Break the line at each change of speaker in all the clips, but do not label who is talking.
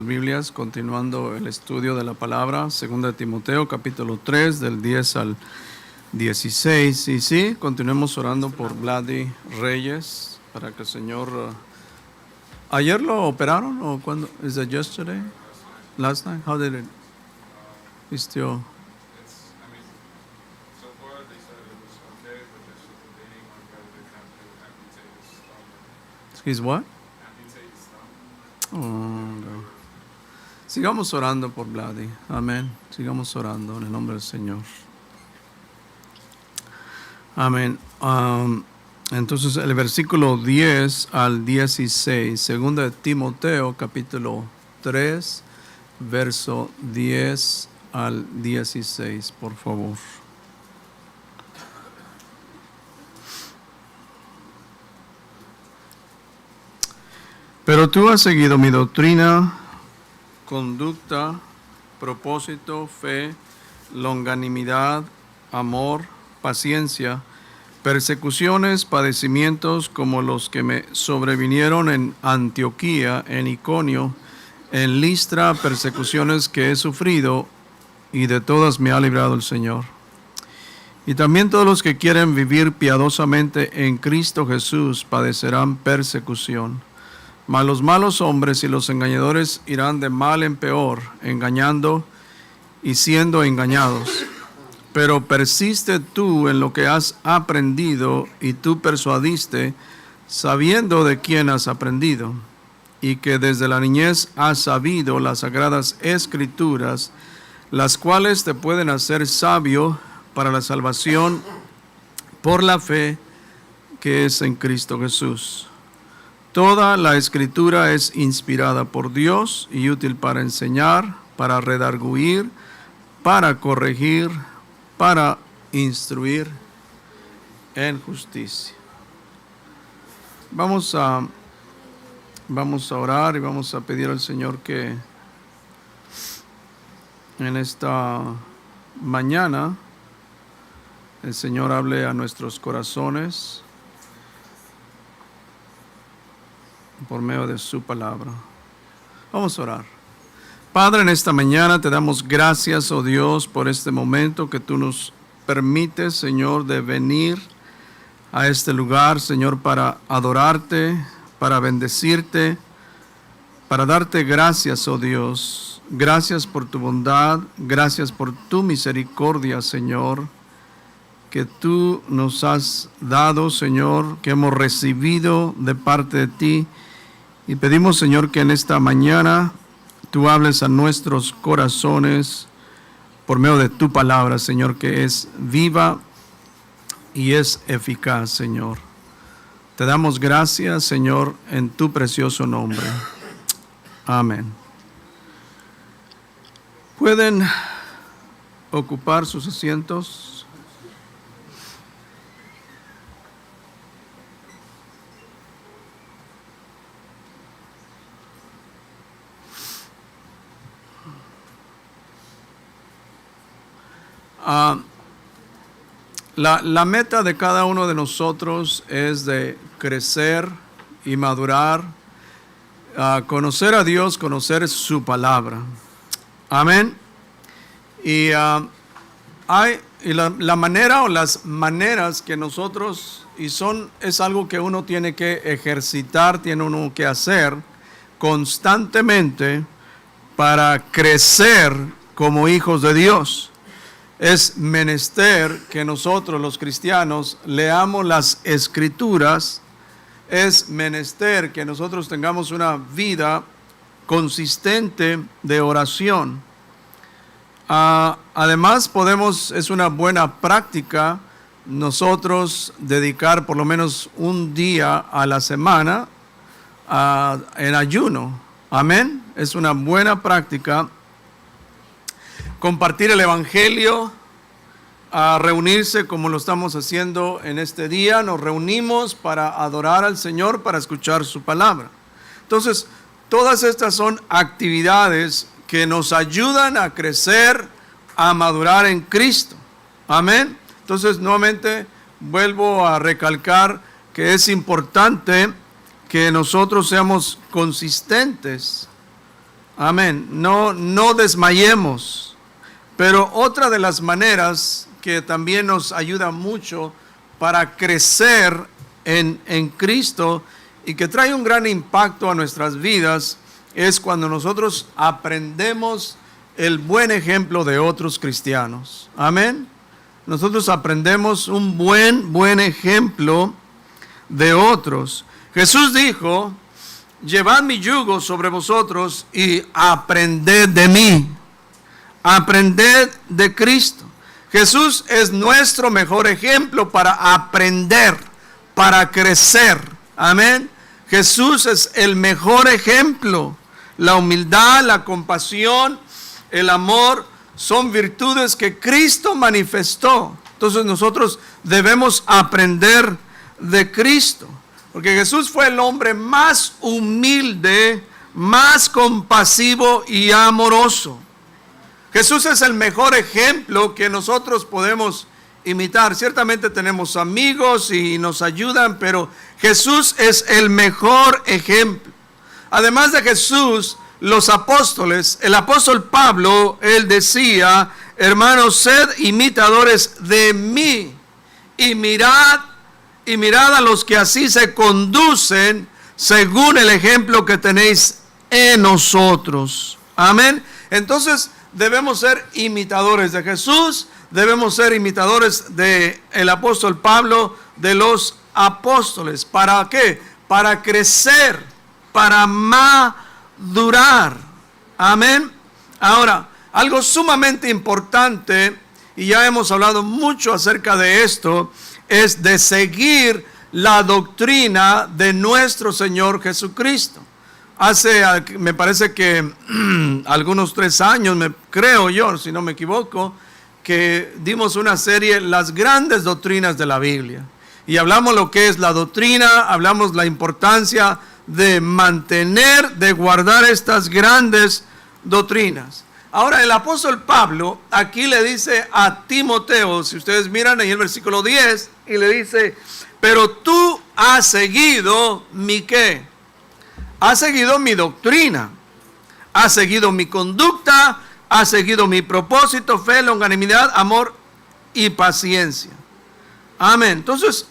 Biblias, continuando el estudio de la palabra, 2 Timoteo, capítulo 3, del 10 al 16. Y sí, continuemos orando por Vladi Reyes, para que el Señor... ¿Ayer lo operaron o cuándo? ¿Is it yesterday? Last night? How did it? It's still...
So far they said it was okay, but just at the beginning one guy they have to amputate his stomach.
He's what?
Amputate his stomach.
Oh, no. Sigamos orando por Vladi. Amén. Sigamos orando en el nombre del Señor. Amén. Entonces el versículo 10 al 16, 2 Timoteo capítulo 3, verso 10 al 16, por favor. Pero tú has seguido mi doctrina, conducta, propósito, fe, longanimidad, amor, paciencia, persecuciones, padecimientos como los que me sobrevinieron en Antioquía, en Iconio, en Listra, persecuciones que he sufrido, y de todas me ha librado el Señor. Y también todos los que quieren vivir piadosamente en Cristo Jesús padecerán persecución. Mas los malos hombres y los engañadores irán de mal en peor, engañando y siendo engañados. Pero persiste tú en lo que has aprendido y tú persuadiste, sabiendo de quién has aprendido, y que desde la niñez has sabido las sagradas escrituras, las cuales te pueden hacer sabio para la salvación por la fe que es en Cristo Jesús. Toda la escritura es inspirada por Dios y útil para enseñar, para redarguir, para corregir, para instruir en justicia. Vamos a orar y vamos a pedir al Señor que en esta mañana el Señor hable a nuestros corazones por medio de su palabra. Vamos a orar. Padre, en esta mañana te damos gracias, oh Dios, por este momento que tú nos permites, Señor, de venir a este lugar, Señor, para adorarte, para bendecirte, para darte gracias, oh Dios. Gracias por tu bondad, gracias por tu misericordia, Señor, que tú nos has dado, Señor, que hemos recibido de parte de ti. Y pedimos, Señor, que en esta mañana tú hables a nuestros corazones por medio de tu palabra, Señor, que es viva y es eficaz, Señor. Te damos gracias, Señor, en tu precioso nombre. Amén. ¿Pueden ocupar sus asientos? La meta de cada uno de nosotros es de crecer y madurar, conocer a Dios, conocer su palabra. Amén. Y la manera o las maneras que nosotros, es algo que uno tiene que ejercitar, tiene uno que hacer constantemente para crecer como hijos de Dios. Es menester que nosotros los cristianos leamos las escrituras, es menester que nosotros tengamos una vida consistente de oración. Además es una buena práctica nosotros dedicar por lo menos un día a la semana en ayuno. Amén. Es una buena práctica compartir el evangelio, a reunirse como lo estamos haciendo en este día. Nos reunimos para adorar al Señor, para escuchar su palabra. Entonces, todas estas son actividades que nos ayudan a crecer, a madurar en Cristo. Amén. Entonces, nuevamente vuelvo a recalcar que es importante que nosotros seamos consistentes Amén. No desmayemos. Pero otra de las maneras que también nos ayuda mucho para crecer en Cristo y que trae un gran impacto a nuestras vidas es cuando nosotros aprendemos el buen ejemplo de otros cristianos. Amén. Nosotros aprendemos un buen ejemplo de otros. Jesús dijo: llevad mi yugo sobre vosotros y aprended de mí. Aprended de Cristo. Jesús es nuestro mejor ejemplo para aprender, para crecer. Amén. Jesús es el mejor ejemplo. La humildad, la compasión, el amor son virtudes que Cristo manifestó. Entonces nosotros debemos aprender de Cristo. Porque Jesús fue el hombre más humilde, más compasivo y amoroso. Jesús es el mejor ejemplo que nosotros podemos imitar. Ciertamente tenemos amigos y nos ayudan, pero Jesús es el mejor ejemplo. Además de Jesús, los apóstoles, el apóstol Pablo, él decía: hermanos, sed imitadores de mí y mirad a los que así se conducen según el ejemplo que tenéis en nosotros. Amén. Entonces debemos ser imitadores de Jesús, debemos ser imitadores del apóstol Pablo, de los apóstoles. ¿Para qué? Para crecer, para madurar. Amén. Ahora, algo sumamente importante, y ya hemos hablado mucho acerca de esto, es de seguir la doctrina de nuestro Señor Jesucristo. Hace, me parece que algunos 3 años, creo yo, si no me equivoco, que dimos una serie, las grandes doctrinas de la Biblia. Y hablamos lo que es la doctrina, hablamos la importancia de mantener, de guardar estas grandes doctrinas. Ahora el apóstol Pablo aquí le dice a Timoteo, si ustedes miran ahí el versículo 10, y le dice: pero tú has seguido mi ¿qué? Has seguido mi doctrina, has seguido mi conducta, has seguido mi propósito, fe, longanimidad, amor y paciencia. Amén. Entonces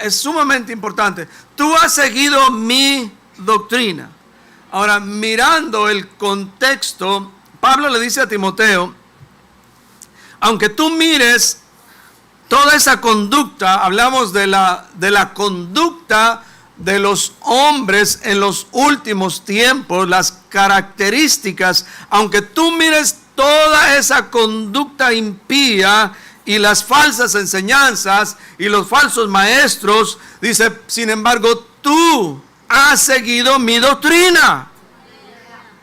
es sumamente importante. Tú has seguido mi doctrina. Ahora, mirando el contexto, Pablo le dice a Timoteo: aunque tú mires toda esa conducta, hablamos de la conducta de los hombres en los últimos tiempos, las características, aunque tú mires toda esa conducta impía y las falsas enseñanzas y los falsos maestros, dice: sin embargo, tú has seguido mi doctrina.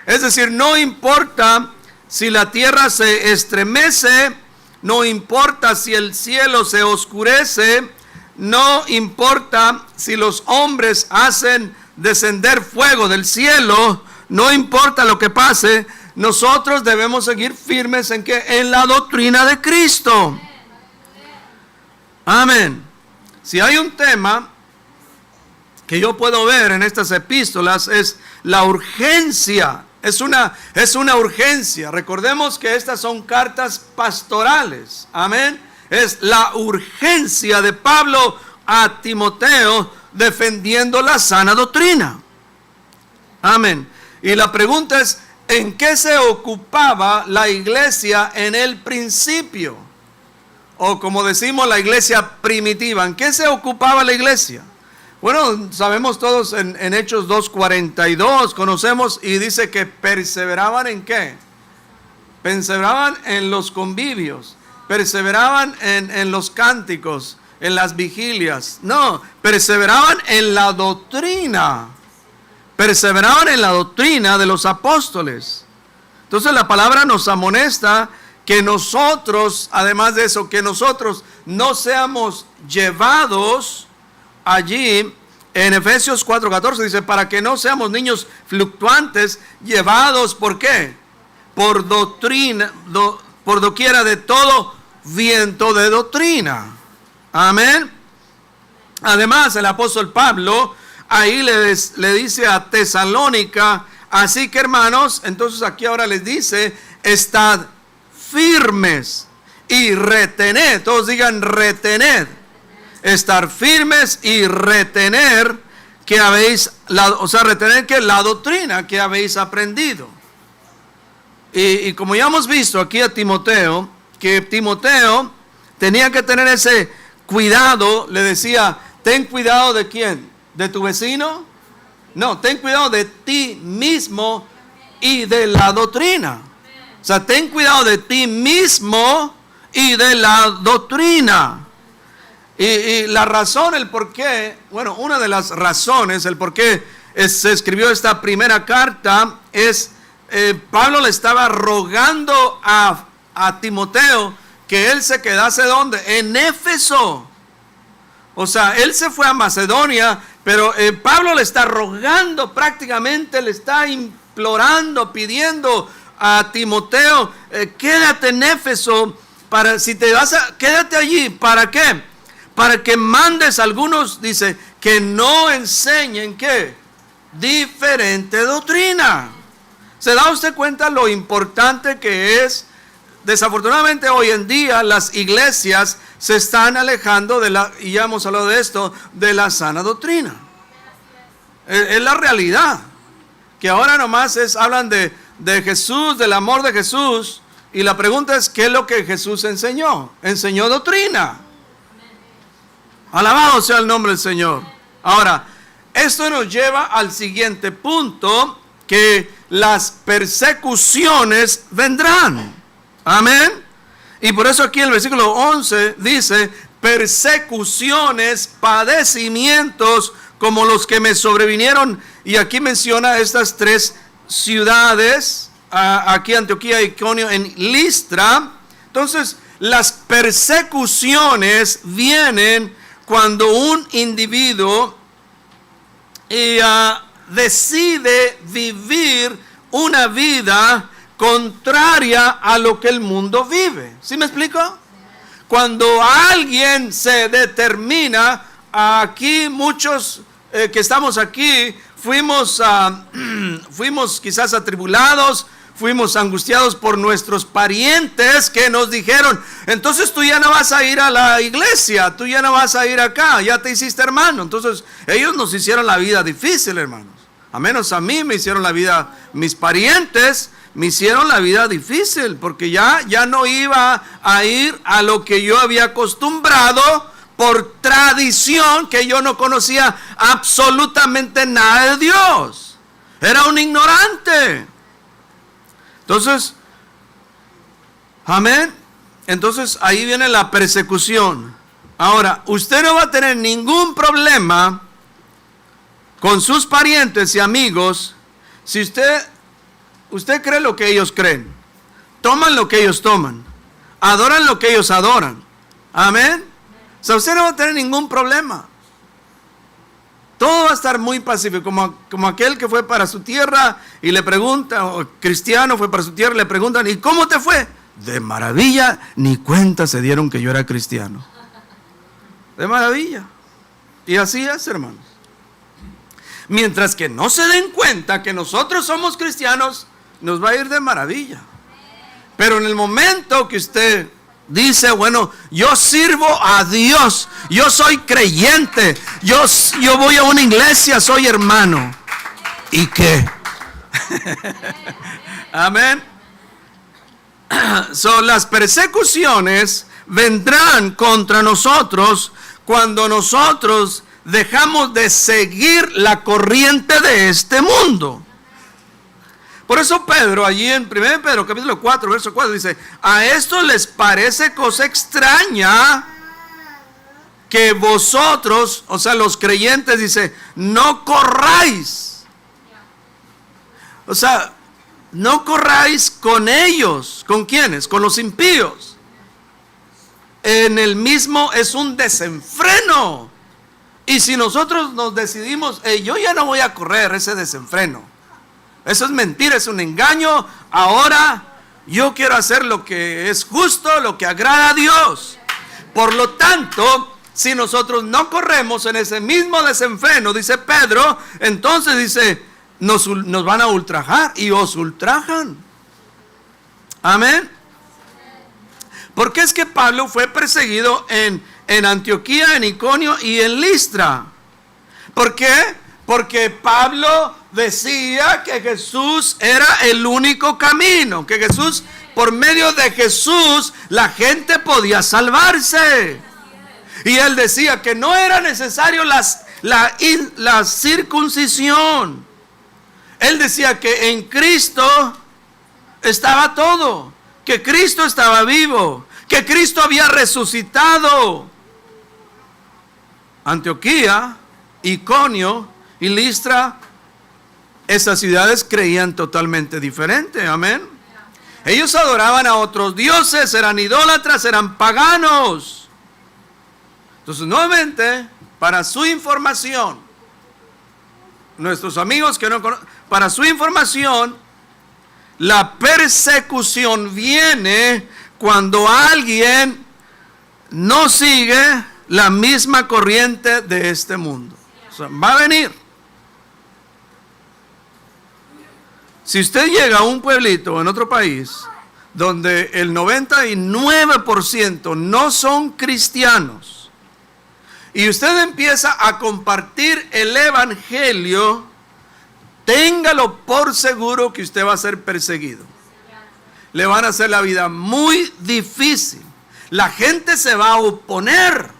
Es decir, no importa si la tierra se estremece, no importa si el cielo se oscurece, no importa si los hombres hacen descender fuego del cielo, no importa lo que pase, nosotros debemos seguir firmes en que en la doctrina de Cristo. Amén. Si hay un tema que yo puedo ver en estas epístolas, es la urgencia. Es una urgencia. Recordemos que estas son cartas pastorales. Amén. Es la urgencia de Pablo a Timoteo defendiendo la sana doctrina. Amén. Y la pregunta es: ¿en qué se ocupaba la iglesia en el principio? O como decimos, la iglesia primitiva. ¿En qué se ocupaba la iglesia? Bueno, sabemos todos en Hechos 2:42, conocemos, y dice que perseveraban ¿en qué? Perseveraban en los convivios, perseveraban en los cánticos, en las vigilias. No, perseveraban en la doctrina. Perseveraban en la doctrina de los apóstoles. Entonces la palabra nos amonesta que nosotros, además de eso, que nosotros no seamos llevados allí. En Efesios 4:14 dice: para que no seamos niños fluctuantes, llevados, ¿por qué? Por doctrina, por doquiera de todo viento de doctrina. Amén. Además, el apóstol Pablo ahí le dice a Tesalónica, así que hermanos, entonces aquí ahora les dice, estad firmes y retened. Todos digan retened. Estar firmes y retener que habéis, retener que la doctrina que habéis aprendido. Y como ya hemos visto aquí a Timoteo, que Timoteo tenía que tener ese cuidado, le decía, ten cuidado de quién, de tu vecino, no, ten cuidado de ti mismo y de la doctrina. O sea, ten cuidado de ti mismo y de la doctrina. Y la razón, el por qué, bueno, una de las razones, el por qué se escribió esta primera carta es, Pablo le estaba rogando a Timoteo que él se quedase ¿dónde? En Éfeso. O sea, él se fue a Macedonia, pero Pablo le está rogando prácticamente, le está implorando, pidiendo a Timoteo, quédate en Éfeso, para si te vas a, quédate allí, ¿para qué? Para que mandes algunos, dice, que no enseñen, ¿qué? Diferente doctrina. ¿Se da usted cuenta lo importante que es? Desafortunadamente hoy en día las iglesias se están alejando de la, y ya hemos hablado de esto, de la sana doctrina. Es la realidad. Que ahora nomás hablan de Jesús, del amor de Jesús, y la pregunta es, ¿qué es lo que Jesús enseñó? Enseñó doctrina. Alabado sea el nombre del Señor. Ahora, esto nos lleva al siguiente punto, que las persecuciones vendrán. Amén. Y por eso aquí en el versículo 11 dice, persecuciones, padecimientos como los que me sobrevinieron. Y aquí menciona estas tres ciudades, aquí Antioquía, Iconio, en Listra. Entonces, las persecuciones vienen cuando un individuo decide vivir una vida contraria a lo que el mundo vive. ¿Sí me explico? Cuando alguien se determina, aquí muchos que estamos aquí, fuimos quizás atribulados, fuimos angustiados por nuestros parientes que nos dijeron, entonces tú ya no vas a ir a la iglesia, tú ya no vas a ir acá, ya te hiciste hermano. Entonces ellos nos hicieron la vida difícil, hermanos. A menos a mí me hicieron la vida, mis parientes me hicieron la vida difícil, porque ya no iba a ir a lo que yo había acostumbrado por tradición, que yo no conocía absolutamente nada de Dios. Era un ignorante. Entonces, amén. Entonces ahí viene la persecución. Ahora, usted no va a tener ningún problema con sus parientes y amigos si usted cree lo que ellos creen, toman lo que ellos toman, adoran lo que ellos adoran. Amén. O sea, usted no va a tener ningún problema. Todo va a estar muy pacífico, como aquel que fue para su tierra y le pregunta, o cristiano fue para su tierra y le preguntan, ¿y cómo te fue? De maravilla, ni cuenta se dieron que yo era cristiano. De maravilla. Y así es, hermanos. Mientras que no se den cuenta que nosotros somos cristianos, nos va a ir de maravilla. Pero en el momento que usted dice, bueno, yo sirvo a Dios, yo soy creyente, yo voy a una iglesia, soy hermano. ¿Y qué? Amén. Las persecuciones vendrán contra nosotros cuando nosotros dejamos de seguir la corriente de este mundo. Por eso Pedro, allí en 1 Pedro capítulo 4, verso 4, dice, a esto les parece cosa extraña que vosotros, o sea, los creyentes, dice, no corráis. O sea, no corráis con ellos. ¿Con quiénes? Con los impíos. En el mismo es un desenfreno. Y si nosotros nos decidimos, yo ya no voy a correr ese desenfreno, eso es mentira, es un engaño, ahora yo quiero hacer lo que es justo, lo que agrada a Dios. Por lo tanto, si nosotros no corremos en ese mismo desenfreno, dice Pedro, entonces dice, nos van a ultrajar y os ultrajan. Amén. ¿Por qué es que Pablo fue perseguido en Antioquía, en Iconio y en Listra? ¿Por qué? Porque Pablo decía que Jesús era el único camino, que Jesús, por medio de Jesús, la gente podía salvarse. Y él decía que no era necesario la circuncisión. Él decía que en Cristo estaba todo, que Cristo estaba vivo, que Cristo había resucitado. Antioquía, Iconio y Listra, esas ciudades creían totalmente diferente. Amén. Ellos adoraban a otros dioses, eran idólatras, eran paganos. Entonces, nuevamente, para su información, nuestros amigos que no conocen, para su información, la persecución viene cuando alguien no sigue la misma corriente de este mundo. O sea, va a venir. Si usted llega a un pueblito en otro país donde el 99% no son cristianos y usted empieza a compartir el evangelio, téngalo por seguro que usted va a ser perseguido. Le van a hacer la vida muy difícil. La gente se va a oponer.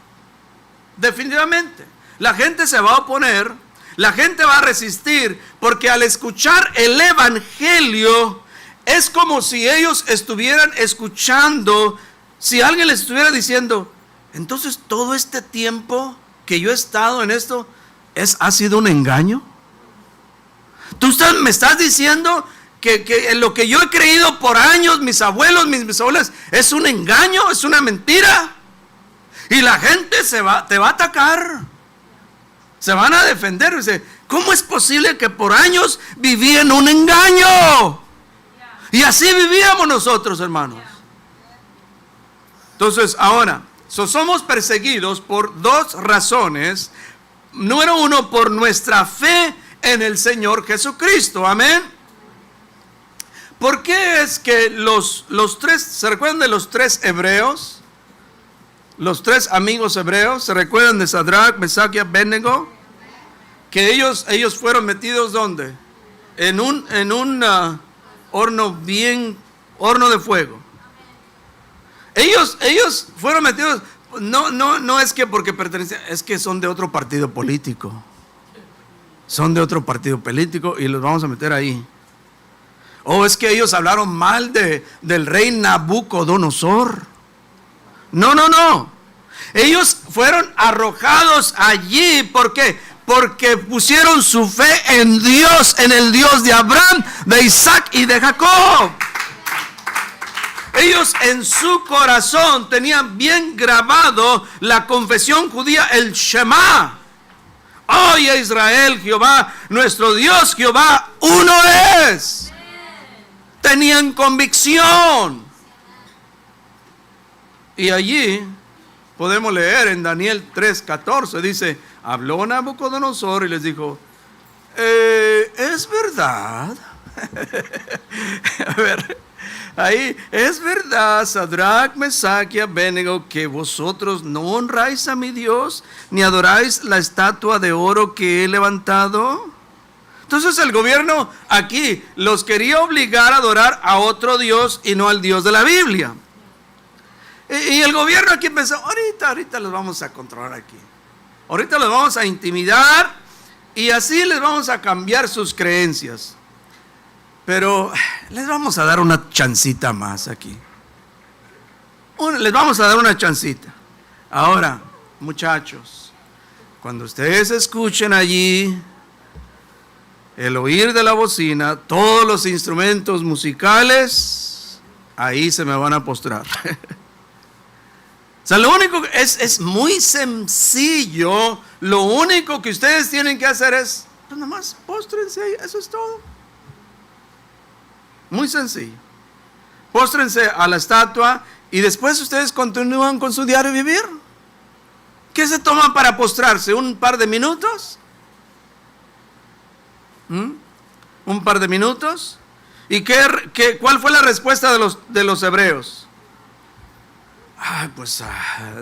Definitivamente. La gente se va a oponer. La gente va a resistir. Porque al escuchar el evangelio, es como si ellos estuvieran escuchando. Si alguien les estuviera diciendo: entonces todo este tiempo que yo he estado en esto ha sido un engaño. Tú me estás diciendo que lo que yo he creído por años, mis abuelos, mis bisabuelas, es un engaño, es una mentira. Y la gente te va a atacar. Se van a defender. Dice: ¿cómo es posible que por años viví en un engaño? Y así vivíamos nosotros, hermanos. Entonces, ahora, somos perseguidos por dos razones. Número uno, por nuestra fe en el Señor Jesucristo. Amén. ¿Por qué es que los tres, se recuerdan de los tres hebreos? Los tres amigos hebreos, ¿se recuerdan de Sadrach, Mesach y Abednego? Que ellos fueron metidos ¿dónde? En un horno de fuego. Ellos fueron metidos, no es que porque pertenecen, es que son de otro partido político. Son de otro partido político y los vamos a meter ahí. O es que ellos hablaron mal del rey Nabucodonosor. No. Ellos fueron arrojados allí. ¿Por qué? Porque pusieron su fe en Dios, en el Dios de Abraham, de Isaac y de Jacob. Ellos en su corazón tenían bien grabado la confesión judía, el Shema. Oye Israel, Jehová, nuestro Dios, Jehová, uno es. Tenían convicción. Y allí podemos leer en Daniel 3:14, dice: habló Nabucodonosor y les dijo: ¿es verdad? A ver, ahí, ¿es verdad, Sadrach, Mesach y Abednego, que vosotros no honráis a mi Dios, ni adoráis la estatua de oro que he levantado? Entonces el gobierno aquí los quería obligar a adorar a otro Dios y no al Dios de la Biblia. Y el gobierno aquí pensó: ahorita los vamos a controlar aquí. Ahorita los vamos a intimidar y así les vamos a cambiar sus creencias. Pero les vamos a dar una chancita más aquí. Les vamos a dar una chancita. Ahora, muchachos, cuando ustedes escuchen allí el oír de la bocina, todos los instrumentos musicales, ahí se me van a postrar. O sea, lo único es muy sencillo. Lo único que ustedes tienen que hacer es, pues nada más, póstrense ahí, eso es todo. Muy sencillo. Póstrense a la estatua y después ustedes continúan con su diario vivir. ¿Qué se toman para postrarse? ¿Un par de minutos? un par de minutos. ¿Y cuál fue la respuesta de los hebreos?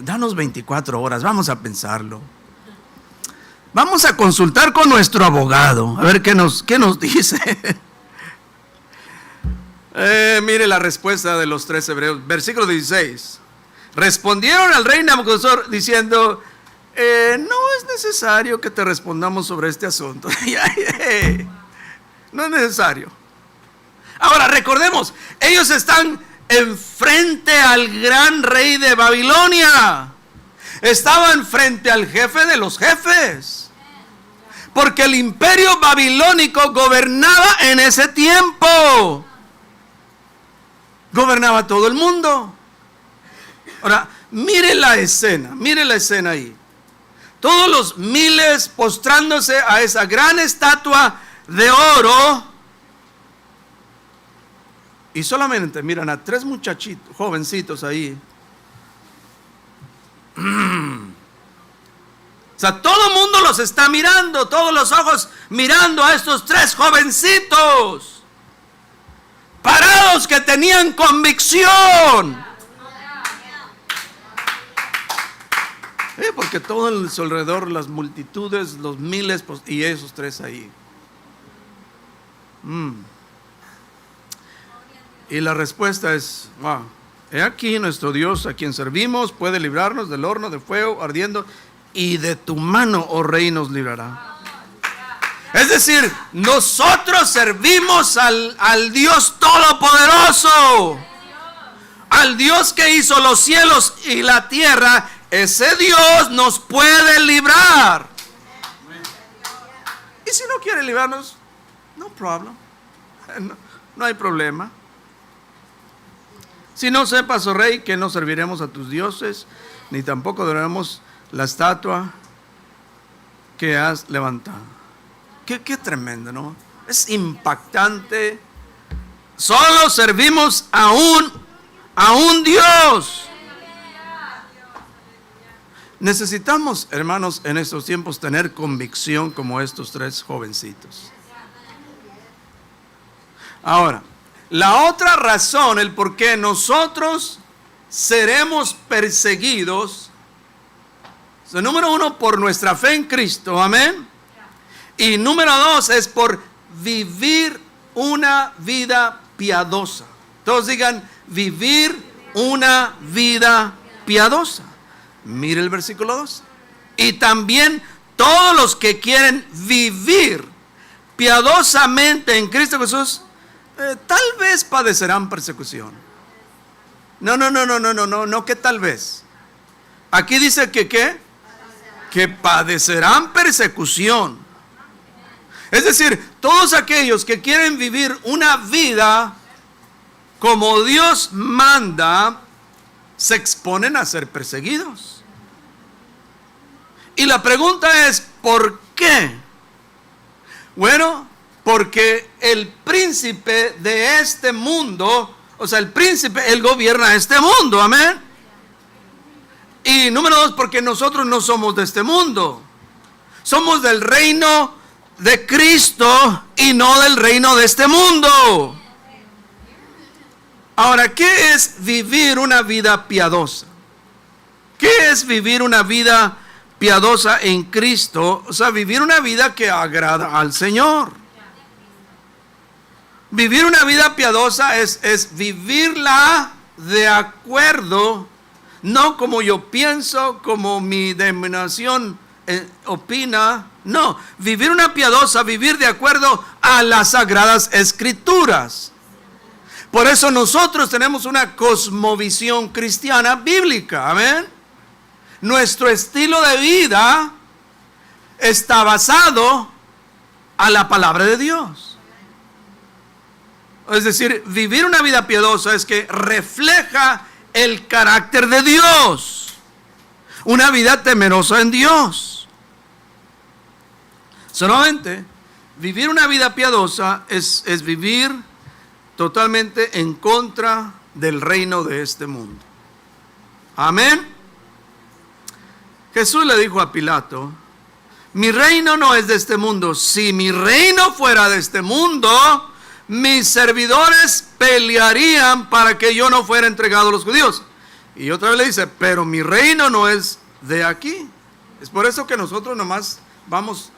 Danos 24 horas, vamos a pensarlo. Vamos a consultar con nuestro abogado, a ver qué nos dice. Mire la respuesta de los 3 hebreos, versículo 16. Respondieron al rey Nabucodonosor diciendo, no es necesario que te respondamos sobre este asunto. No es necesario. Ahora recordemos, ellos están enfrente al gran rey de Babilonia. Estaban frente al jefe de los jefes. Porque el imperio babilónico gobernaba en ese tiempo. Gobernaba todo el mundo. Ahora, mire la escena ahí. Todos los miles postrándose a esa gran estatua de oro. Y solamente miran a 3 muchachitos, jovencitos ahí. O sea, todo el mundo los está mirando, todos los ojos mirando a estos 3 jovencitos. Parados, que tenían convicción. Porque todo a su alrededor, las multitudes, los miles, y esos 3 ahí. Y la respuesta es, he aquí nuestro Dios a quien servimos puede librarnos del horno de fuego ardiendo, y de tu mano, oh rey, nos librará. Es decir, nosotros servimos al Dios todopoderoso, al Dios que hizo los cielos y la tierra. Ese Dios nos puede librar. Y si no quiere librarnos, no problem. No hay problema. Si no sepas, oh rey, que no serviremos a tus dioses, ni tampoco adoraremos la estatua que has levantado. Qué tremendo, ¿no? Es impactante. Solo servimos a un Dios. Necesitamos, hermanos, en estos tiempos tener convicción como estos 3 jovencitos. Ahora, la otra razón, el por qué nosotros seremos perseguidos, número 1, por nuestra fe en Cristo, amén. Y número 2 es por vivir una vida piadosa. Todos digan, vivir una vida piadosa. Mire el versículo 2. Y también todos los que quieren vivir piadosamente en Cristo Jesús, tal vez padecerán persecución. No, que tal vez. Aquí dice que ¿qué? Que padecerán persecución. Es decir, todos aquellos que quieren vivir una vida como Dios manda, se exponen a ser perseguidos. Y la pregunta es, ¿por qué? Bueno, porque el príncipe de este mundo, o sea, el príncipe, él gobierna este mundo, amén. Y número 2, porque nosotros no somos de este mundo. Somos del reino de Cristo y no del reino de este mundo. Ahora, ¿qué es vivir una vida piadosa? ¿Qué es vivir una vida piadosa en Cristo? O sea, vivir una vida que agrada al Señor. Vivir una vida piadosa es vivirla de acuerdo, no como yo pienso, como mi denominación opina. No, vivir una piadosa, vivir de acuerdo a las sagradas escrituras. Por eso nosotros tenemos una cosmovisión cristiana bíblica, amén. Nuestro estilo de vida está basado a la palabra de Dios. Es decir, vivir una vida piadosa es que refleja el carácter de Dios. Una vida temerosa en Dios. Solamente vivir una vida piadosa es vivir totalmente en contra del reino de este mundo. Amén. Jesús le dijo a Pilato, Mi reino no es de este mundo. Si mi reino fuera de este mundo, mis servidores pelearían para que yo no fuera entregado a los judíos. Y otra vez le dice, pero mi reino no es de aquí. Es por eso que nosotros nomás vamos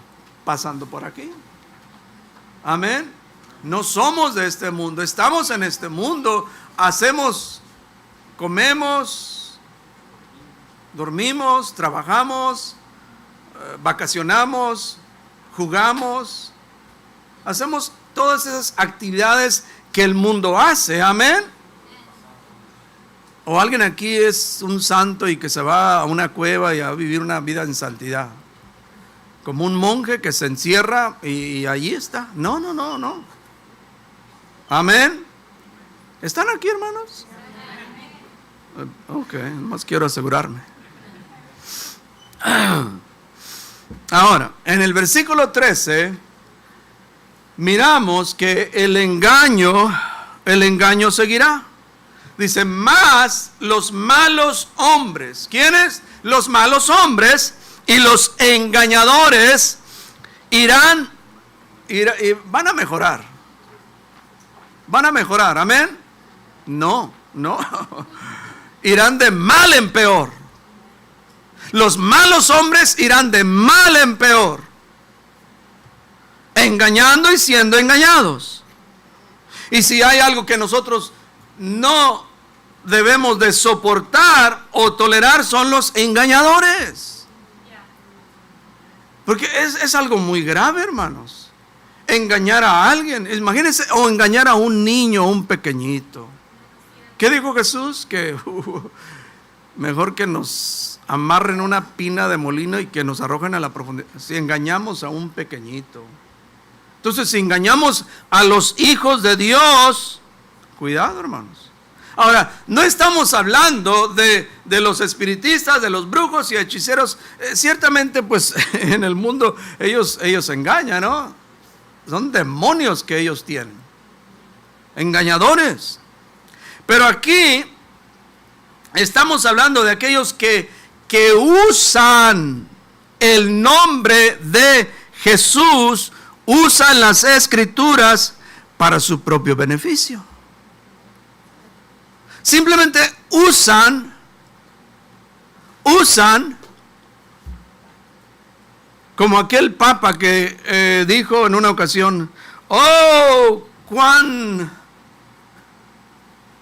pasando por aquí. Amén. No somos de este mundo, estamos en este mundo, hacemos, comemos, dormimos, trabajamos, vacacionamos, jugamos, hacemos todas esas actividades que el mundo hace. Amén. O alguien aquí es un santo y que se va a una cueva y a vivir una vida en santidad, como un monje que se encierra y allí está. No. Amén. ¿Están aquí, hermanos? Ok, más quiero asegurarme. Ahora, en el versículo 13, miramos que el engaño seguirá. Dice, más los malos hombres. ¿Quiénes? Los malos hombres y los engañadores irán y van a mejorar. ¿Van a mejorar? ¿Amén? No. Irán de mal en peor. Los malos hombres irán de mal en peor, engañando y siendo engañados. Y si hay algo que nosotros no debemos de soportar o tolerar, son los engañadores. Porque es algo muy grave, hermanos. Engañar a alguien, imagínense, o engañar a un niño, un pequeñito. ¿Qué dijo Jesús? Que mejor que nos amarren una pina de molino y que nos arrojen a la profundidad, si engañamos a un pequeñito. Entonces, si engañamos a los hijos de Dios, cuidado, hermanos. Ahora, no estamos hablando de los espiritistas, de los brujos y hechiceros. Ciertamente, pues, en el mundo ellos engañan, ¿no? Son demonios que ellos tienen, engañadores. Pero aquí estamos hablando de aquellos que usan el nombre de Jesús, usan las escrituras para su propio beneficio. Simplemente usan como aquel papa que dijo en una ocasión,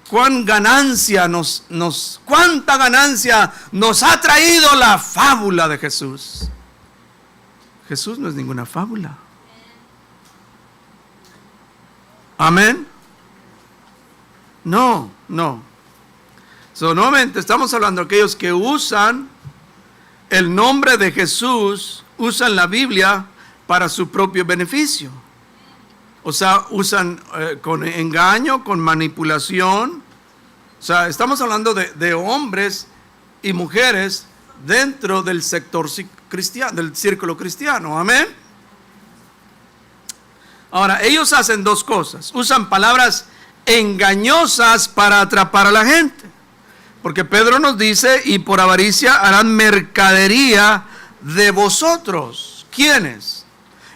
cuánta ganancia nos ha traído la fábula de Jesús. Jesús no es ninguna fábula. Amén. No. Nuevamente estamos hablando de aquellos que usan el nombre de Jesús, usan la Biblia para su propio beneficio. O sea, usan con engaño, con manipulación. O sea, estamos hablando de hombres y mujeres dentro del sector cristiano, del círculo cristiano. Amén. Ahora, ellos hacen dos cosas. Usan palabras engañosas para atrapar a la gente. Porque Pedro nos dice, y por avaricia harán mercadería de vosotros. ¿Quiénes?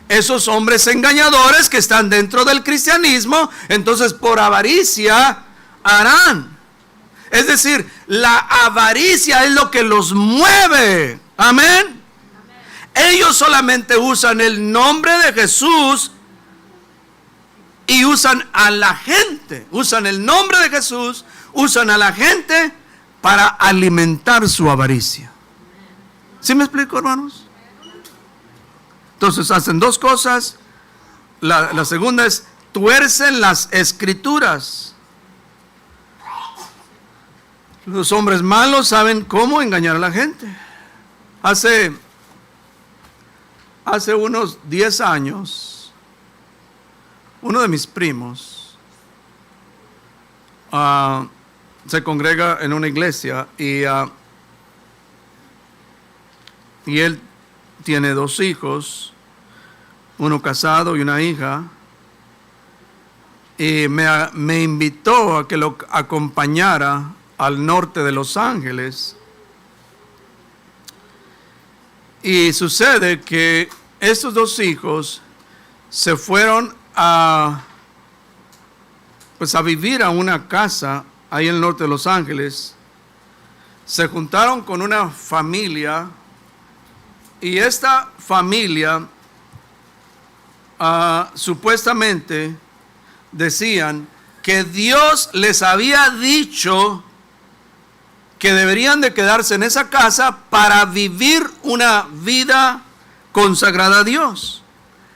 Esos hombres engañadores que están dentro del cristianismo, entonces por avaricia harán. Es decir, la avaricia es lo que los mueve. Amén. Ellos solamente usan el nombre de Jesús y usan a la gente. Usan el nombre de Jesús, usan a la gente para alimentar su avaricia. ¿Sí me explico, hermanos? Entonces hacen dos cosas. La segunda es, tuercen las escrituras. Los hombres malos saben cómo engañar a la gente. Hace unos 10 años, uno de mis primos se congrega en una iglesia y él tiene 2 hijos, uno casado y una hija, y me invitó a que lo acompañara al norte de Los Ángeles. Y sucede que estos dos hijos se fueron a vivir a una casa ahí en el norte de Los Ángeles. Se juntaron con una familia y esta familia supuestamente decían que Dios les había dicho que deberían de quedarse en esa casa para vivir una vida consagrada a Dios,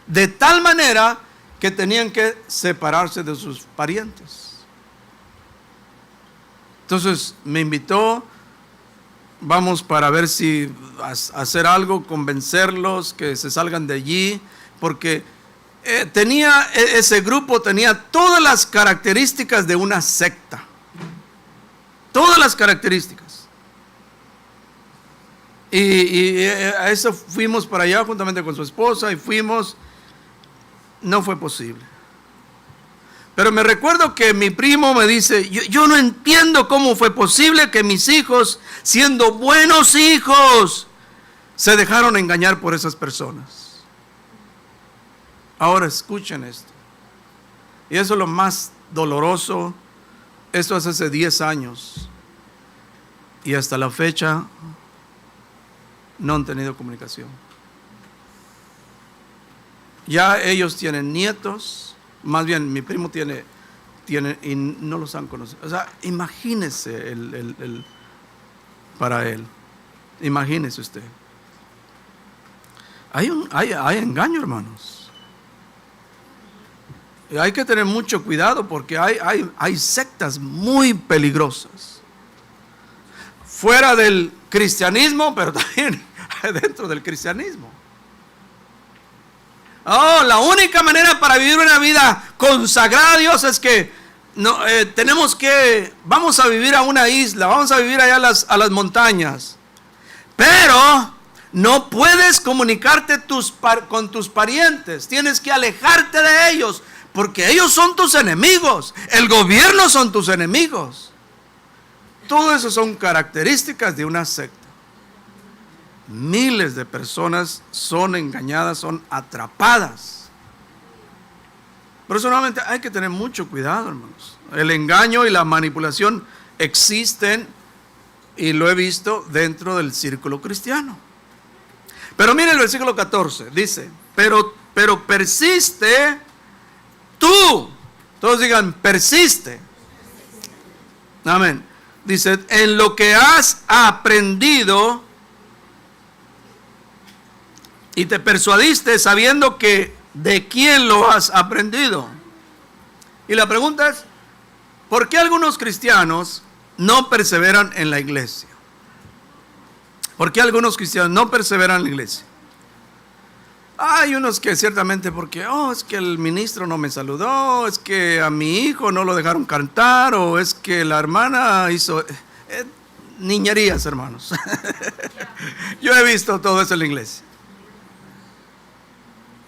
de tal manera que tenían que separarse de sus parientes. Entonces me invitó, vamos para ver si hacer algo, convencerlos que se salgan de allí, porque ese grupo tenía todas las características de una secta. Todas las características. Y a eso fuimos para allá juntamente con su esposa y fuimos. No fue posible. Pero me recuerdo que mi primo me dice, yo no entiendo cómo fue posible que mis hijos, siendo buenos hijos, se dejaron engañar por esas personas. Ahora escuchen esto. Y eso es lo más doloroso. Esto es hace 10 años. Y hasta la fecha no han tenido comunicación. Ya ellos tienen nietos. Más bien, mi primo tiene y no los han conocido. O sea, imagínese para él. Imagínese usted. Hay engaño, hermanos. Y hay que tener mucho cuidado porque hay sectas muy peligrosas. Fuera del cristianismo, pero también dentro del cristianismo. La única manera para vivir una vida consagrada a Dios es que vamos a vivir a una isla, vamos a vivir allá a las montañas. Pero no puedes comunicarte con tus parientes, tienes que alejarte de ellos. Porque ellos son tus enemigos. El gobierno son tus enemigos. Todo eso son características de una secta. Miles de personas son engañadas, son atrapadas. Personalmente hay que tener mucho cuidado, hermanos. El engaño y la manipulación existen y lo he visto dentro del círculo cristiano. Pero miren el versículo 14. Dice, pero persiste tú, todos digan, persiste. Amén. Dice, en lo que has aprendido y te persuadiste sabiendo que de quién lo has aprendido. Y la pregunta es, ¿por qué algunos cristianos no perseveran en la iglesia? ¿Por qué algunos cristianos no perseveran en la iglesia? Hay unos que ciertamente porque, es que el ministro no me saludó, es que a mi hijo no lo dejaron cantar, o es que la hermana hizo niñerías, hermanos. Yo he visto todo eso en la iglesia.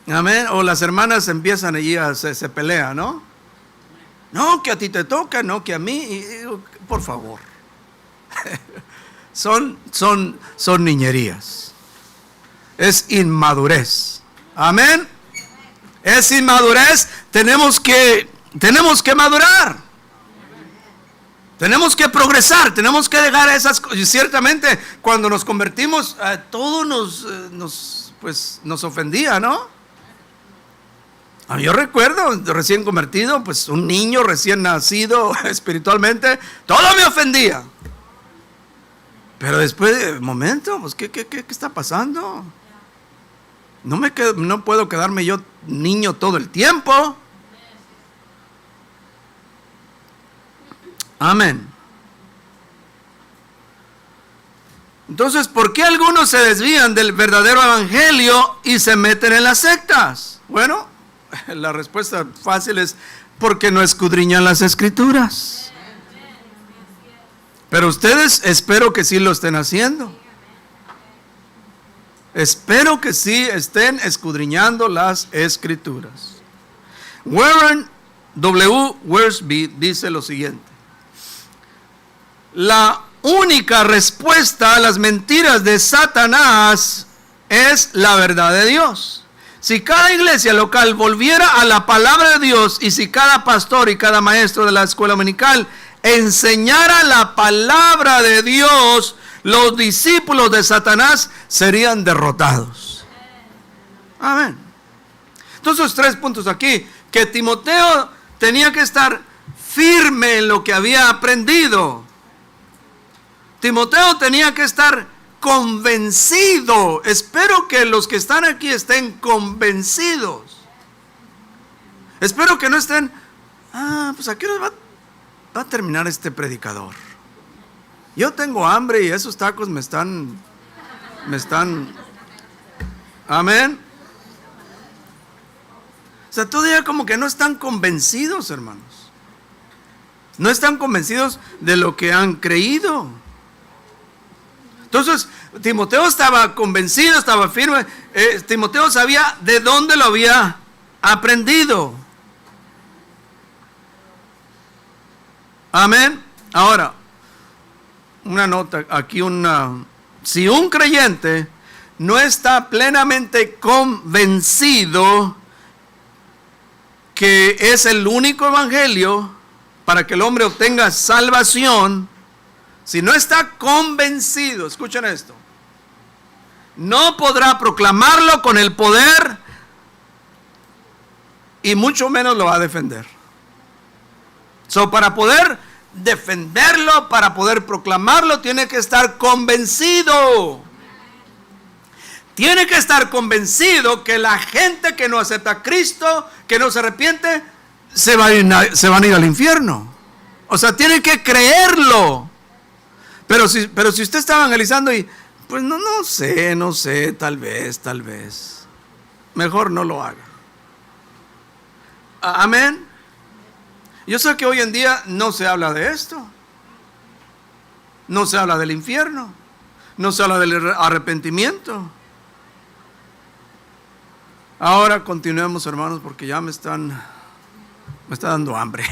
Amén. O las hermanas empiezan allí se pelean, ¿no? No, que a ti te toca, no, que a mí. Por favor. Son niñerías. Es inmadurez. Amén. Es inmadurez. Tenemos que madurar. Tenemos que progresar. Tenemos que dejar esas cosas. Y ciertamente cuando nos convertimos, todo nos ofendía, ¿no? Yo recuerdo, recién convertido, pues un niño recién nacido espiritualmente, todo me ofendía. Pero después de momento, pues ¿qué está pasando? No puedo quedarme yo niño todo el tiempo. Amén. Entonces, ¿por qué algunos se desvían del verdadero evangelio y se meten en las sectas? Bueno, la respuesta fácil es porque no escudriñan las escrituras. Pero ustedes espero que sí lo estén haciendo. Espero que sí estén escudriñando las escrituras. Warren W. Wiersbe dice lo siguiente: la única respuesta a las mentiras de Satanás es la verdad de Dios. Si cada iglesia local volviera a la palabra de Dios y si cada pastor y cada maestro de la escuela dominical enseñara la palabra de Dios, los discípulos de Satanás serían derrotados. Amén. Entonces, 3 puntos aquí, que Timoteo tenía que estar firme en lo que había aprendido. Timoteo tenía que estar convencido. Espero que los que están aquí estén convencidos. Espero que no estén, pues aquí nos va a terminar este predicador. Yo tengo hambre y esos tacos me están, amén. O sea, todavía como que no están convencidos, hermanos. No están convencidos de lo que han creído. Entonces, Timoteo estaba convencido, estaba firme. Timoteo sabía de dónde lo había aprendido. Amén. Ahora, una nota aquí, si un creyente no está plenamente convencido que es el único evangelio para que el hombre obtenga salvación, si no está convencido, escuchen esto, no podrá proclamarlo con el poder y mucho menos lo va a defender. Para poder defenderlo, para poder proclamarlo, tiene que estar convencido. Tiene que estar convencido que la gente que no acepta a Cristo, que no se arrepiente, se van a ir al infierno. O sea, tiene que creerlo. Pero si usted está evangelizando y pues no sé, tal vez. Mejor no lo haga. Amén. Yo sé que hoy en día no se habla de esto. No se habla del infierno. No se habla del arrepentimiento. Ahora continuemos, hermanos, porque ya me está dando hambre.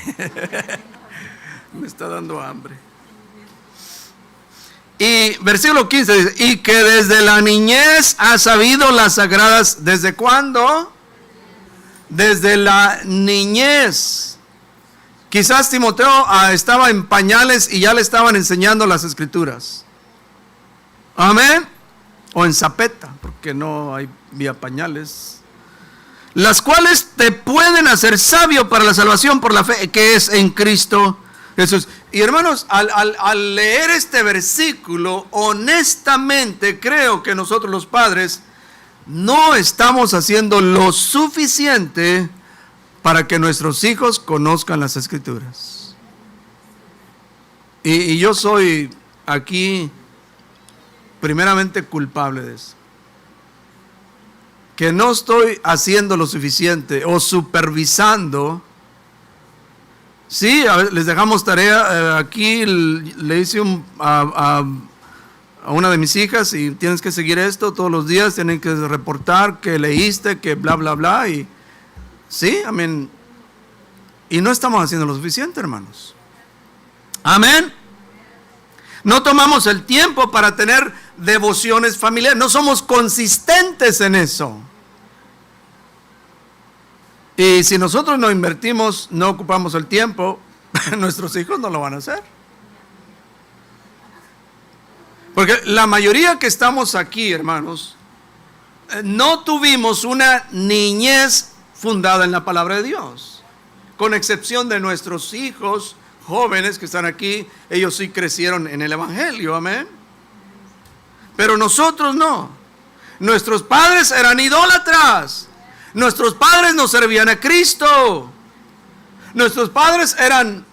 Me está dando hambre. Y versículo 15 dice, y que desde la niñez ha sabido las sagradas. ¿Desde cuándo? Desde la niñez. Quizás Timoteo estaba en pañales y ya le estaban enseñando las escrituras. Amén. O en zapeta, porque no había pañales. Las cuales te pueden hacer sabio para la salvación por la fe que es en Cristo Jesús. Y hermanos, al leer este versículo, honestamente creo que nosotros los padres no estamos haciendo lo suficiente para que nuestros hijos conozcan las escrituras. Y yo soy aquí primeramente culpable de eso. Que no estoy haciendo lo suficiente o supervisando. Sí, les dejamos tarea. Aquí le hice a una de mis hijas y tienes que seguir esto todos los días, tienen que reportar que leíste, que bla, bla, bla. Y sí, amén. Y no estamos haciendo lo suficiente, hermanos. Amén. No tomamos el tiempo para tener devociones familiares. No somos consistentes en eso. Y si nosotros no invertimos, no ocupamos el tiempo, nuestros hijos no lo van a hacer. Porque la mayoría que estamos aquí, hermanos, no tuvimos una niñez fundada en la palabra de Dios. Con excepción de nuestros hijos jóvenes que están aquí, ellos sí crecieron en el evangelio, amén. Pero nosotros no. Nuestros padres eran idólatras. Nuestros padres no servían a Cristo. Nuestros padres eran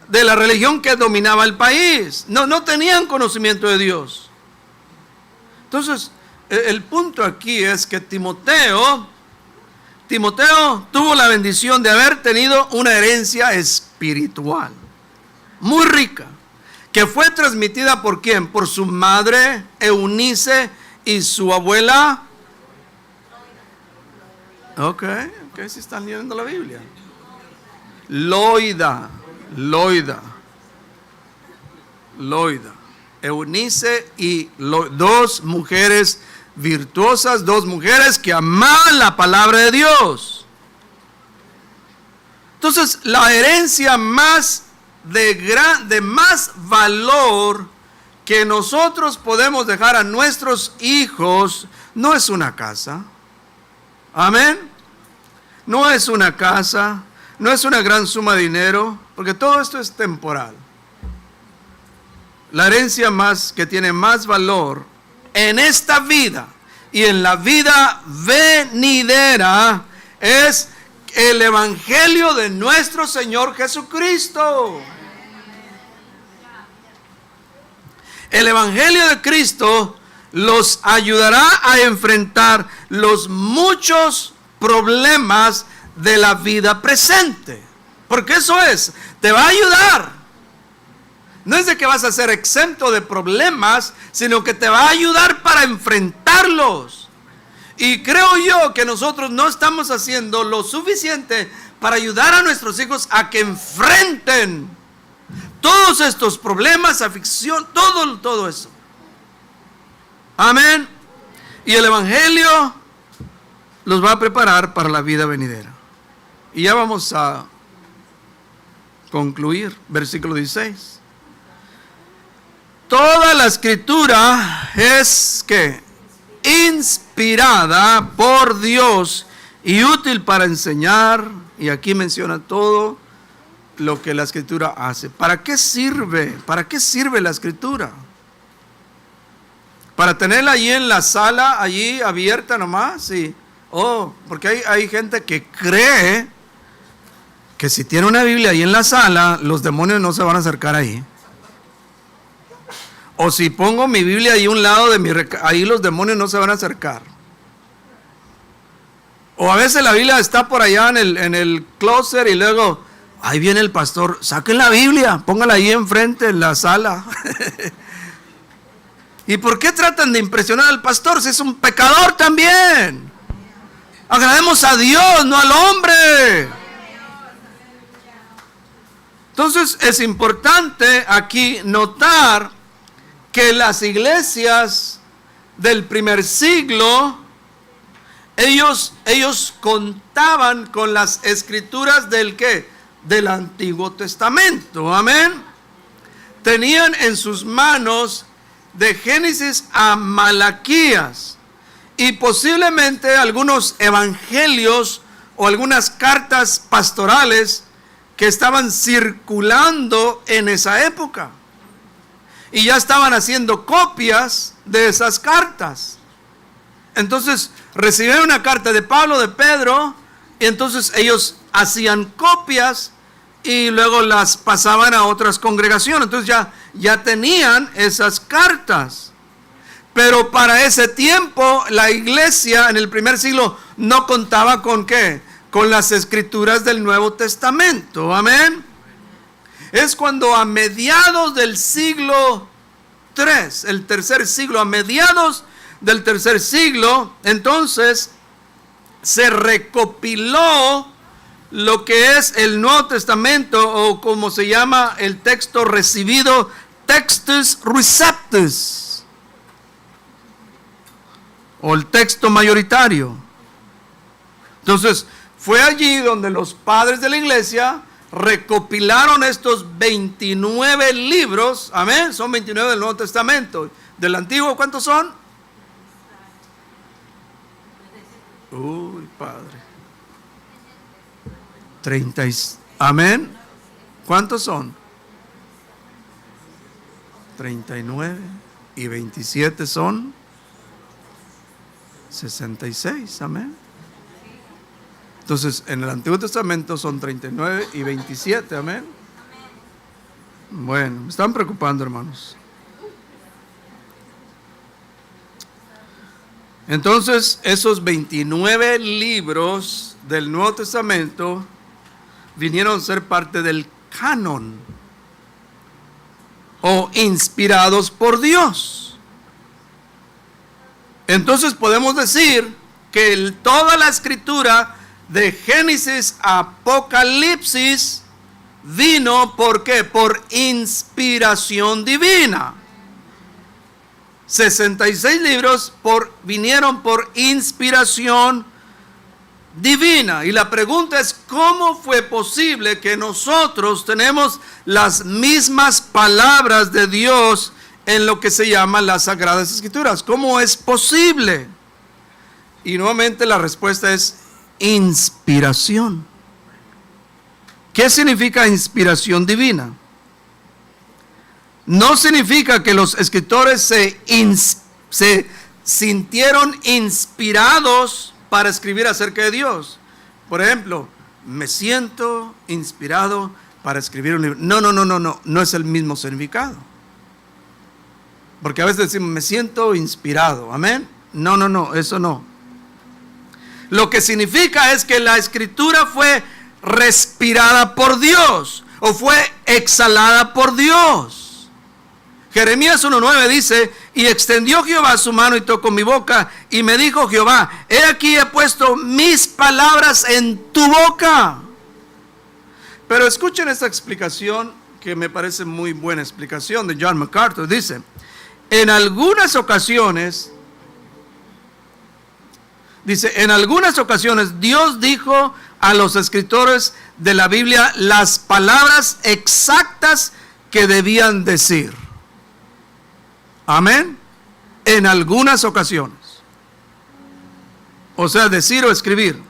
de la religión que dominaba el país. No tenían conocimiento de Dios. Entonces, el punto aquí es que Timoteo tuvo la bendición de haber tenido una herencia espiritual muy rica, que fue transmitida ¿por quién? Por su madre Eunice y su abuela. Ok, si están leyendo la Biblia. Loida. Eunice y dos mujeres virtuosas, 2 mujeres que amaban la palabra de Dios. Entonces, la herencia más de más valor que nosotros podemos dejar a nuestros hijos no es una casa. Amén. No es una casa, no es una gran suma de dinero, porque todo esto es temporal. La herencia más que tiene más valor en esta vida y en la vida venidera es el evangelio de nuestro Señor Jesucristo. El evangelio de Cristo los ayudará a enfrentar los muchos problemas de la vida presente. Porque eso es, te va a ayudar. No es de que vas a ser exento de problemas, sino que te va a ayudar para enfrentarlos. Y creo yo que nosotros no estamos haciendo lo suficiente para ayudar a nuestros hijos a que enfrenten todos estos problemas, aflicción, todo eso. Amén. Y el evangelio los va a preparar para la vida venidera. Y ya vamos a concluir, versículo 16. Toda la escritura es que inspirada por Dios y útil para enseñar, y aquí menciona todo lo que la escritura hace. ¿Para qué sirve? ¿Para qué sirve la escritura? ¿Para tenerla allí en la sala, allí abierta nomás? Sí. Porque hay gente que cree que si tiene una Biblia ahí en la sala, los demonios no se van a acercar ahí. O si pongo mi Biblia ahí a un lado de ahí los demonios no se van a acercar. O a veces la Biblia está por allá en el closet y luego, ahí viene el pastor, saquen la Biblia, póngala ahí enfrente en la sala. ¿Y por qué tratan de impresionar al pastor si es un pecador también? Agrademos a Dios, no al hombre. Entonces es importante aquí notar que las iglesias del primer siglo, ellos contaban con las escrituras del ¿qué? Del Antiguo Testamento. Amén. Tenían en sus manos de Génesis a Malaquías y posiblemente algunos evangelios o algunas cartas pastorales que estaban circulando en esa época. Y ya estaban haciendo copias de esas cartas. Entonces recibieron una carta de Pablo, de Pedro, y entonces ellos hacían copias y luego las pasaban a otras congregaciones. Entonces ya tenían esas cartas. Pero para ese tiempo la iglesia en el primer siglo no contaba con ¿qué? Con las escrituras del Nuevo Testamento. Amén. Es cuando a mediados del siglo III, el tercer siglo, a mediados del tercer siglo, entonces se recopiló lo que es el Nuevo Testamento, o como se llama el texto recibido, Textus Receptus, o el texto mayoritario. Entonces fue allí donde los padres de la iglesia recopilaron estos 29 libros. Amén. Son 29 del Nuevo Testamento. Del Antiguo, ¿cuántos son? Uy, Padre. 30. Amén. ¿Cuántos son? 39 y 27 son 66. Amén. Entonces, en el Antiguo Testamento son 39 y 27, amén. Bueno, me están preocupando, hermanos. Entonces, esos 29 libros del Nuevo Testamento vinieron a ser parte del canon, o inspirados por Dios. Entonces podemos decir que toda la escritura de Génesis a Apocalipsis vino, ¿por qué? Por inspiración divina. 66 libros vinieron por inspiración divina. Y la pregunta es, ¿cómo fue posible que nosotros tenemos las mismas palabras de Dios en lo que se llama las Sagradas Escrituras? ¿Cómo es posible? Y nuevamente la respuesta es inspiración. ¿Qué significa inspiración divina? No significa que los escritores se sintieron inspirados para escribir acerca de Dios. Por ejemplo, me siento inspirado para escribir un libro. No es el mismo significado. Porque a veces decimos, me siento inspirado, amén. No, eso no. Lo que significa es que la escritura fue respirada por Dios o fue exhalada por Dios. Jeremías 1:9 dice, y extendió Jehová su mano y tocó mi boca, y me dijo Jehová, he aquí he puesto mis palabras en tu boca. Pero escuchen esta explicación que me parece muy buena explicación de John MacArthur. Dice, en algunas ocasiones Dios dijo a los escritores de la Biblia las palabras exactas que debían decir. Amén. En algunas ocasiones. O sea, decir o escribir.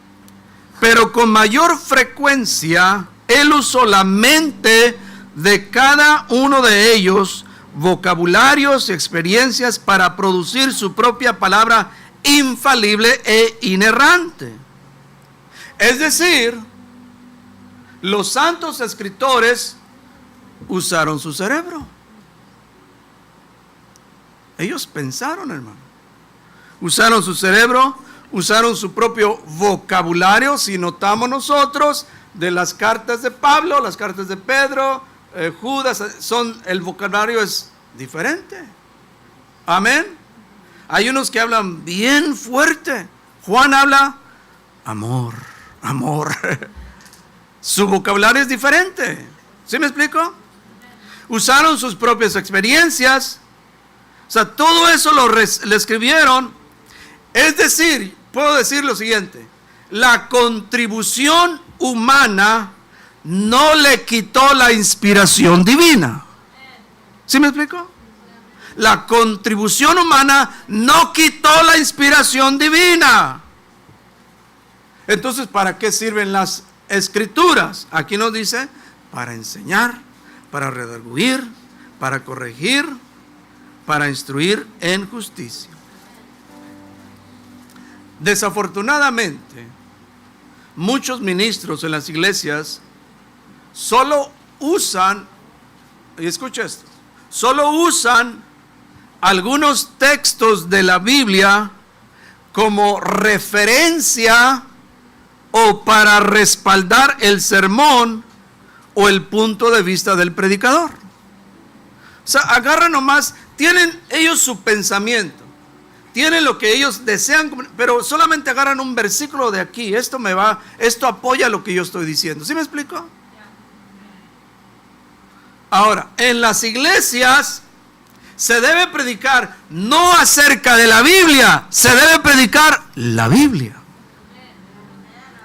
Pero con mayor frecuencia, Él usó la mente de cada uno de ellos, vocabularios y experiencias para producir su propia palabra infalible e inerrante. Es decir, los santos escritores usaron su cerebro. Ellos pensaron, hermano. Usaron su cerebro, usaron su propio vocabulario. Si notamos nosotros de las cartas de Pablo, las cartas de Pedro, Judas, el vocabulario es diferente. Amén. Hay unos que hablan bien fuerte. Juan habla amor. Su vocabulario es diferente. ¿Sí me explico? Usaron sus propias experiencias. O sea, todo eso le escribieron. Es decir, puedo decir lo siguiente: la contribución humana no le quitó la inspiración divina. ¿Sí me explico? La contribución humana no quitó la inspiración divina. Entonces, ¿para qué sirven las escrituras? Aquí nos dice, para enseñar, para redarguir, para corregir, para instruir en justicia. Desafortunadamente, muchos ministros en las iglesias solo usan, y escucha esto, solo usan algunos textos de la Biblia como referencia o para respaldar el sermón o el punto de vista del predicador. O sea, agarran nomás, tienen ellos su pensamiento, tienen lo que ellos desean, pero solamente agarran un versículo de aquí. Esto apoya lo que yo estoy diciendo. ¿Sí me explico? Ahora, en las iglesias se debe predicar no acerca de la Biblia, se debe predicar la Biblia.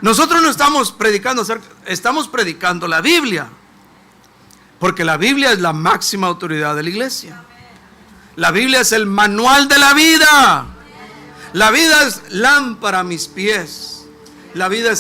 Nosotros no estamos predicando estamos predicando la Biblia, porque la Biblia es la máxima autoridad de la iglesia. La Biblia es el manual de la vida. La vida es lámpara a mis pies. La vida es